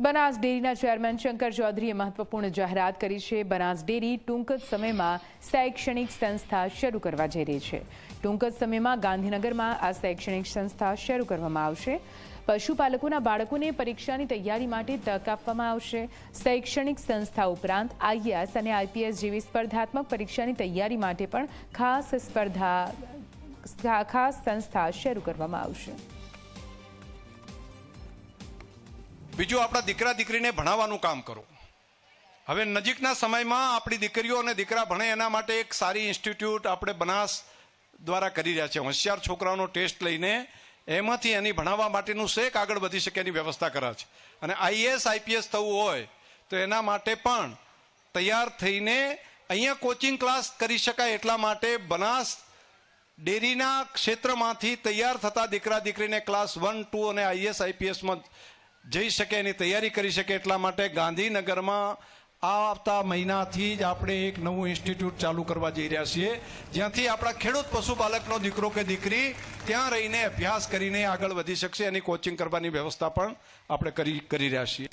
બનાસ ડેરીના ચેરમેન શંકર ચૌધરીએ મહત્વપૂર્ણ જાહેરાત કરી છે। બનાસ ડેરી ટૂંક જ સમયમાં શૈક્ષણિક સંસ્થા શરૂ કરવા જઈ રહી છે। ટૂંક જ સમયમાં ગાંધીનગરમાં આ શૈક્ષણિક સંસ્થા શરૂ કરવામાં આવશે। પશુપાલકોના બાળકોને પરીક્ષાની તૈયારી માટે તક આપવામાં આવશે। શૈક્ષણિક સંસ્થા ઉપરાંત આઈએએસ અને આઈપીએસ જેવી સ્પર્ધાત્મક પરીક્ષાની તૈયારી માટે પણ ખાસ સંસ્થા શરૂ કરવામાં આવશે। બીજું આપણા દીકરા દીકરીને ભણાવવાનું કામ કરો। હવે નજીકના સમયમાં આપણી દીકરીઓ અને દીકરા ભણે એના માટે એક સારી ઇન્સ્ટિટ્યૂટ આપણે બનાસ દ્વારા કરી રહ્યા છે। હોશિયાર છોકરાઓનો ટેસ્ટ લઈને એમાંથી એની ભણાવવા માટેનું શેક આગળ વધી શકે એની વ્યવસ્થા કરે છે। અને આઈએએસ આઈપીએસ થવું હોય તો એના માટે પણ તૈયાર થઈને અહીંયા કોચિંગ ક્લાસ કરી શકાય। એટલા માટે બનાસ ડેરીના ક્ષેત્રમાંથી તૈયાર થતા દીકરા દીકરીને ક્લાસ 1, 2 અને આઈએએસ આઈપીએસમાં જઈ શકે એની તૈયારી કરી શકે। એટલા માટે ગાંધીનગરમાં આવતા મહિનાથી જ આપણે એક નવું ઇન્સ્ટિટ્યૂટ ચાલુ કરવા જઈ રહ્યા છીએ, જ્યાંથી આપણા ખેડૂત પશુપાલકનો દીકરો કે દીકરી ત્યાં રહીને અભ્યાસ કરીને આગળ વધી શકશે। એની કોચિંગ કરવાની વ્યવસ્થા પણ આપણે કરી રહ્યા છીએ।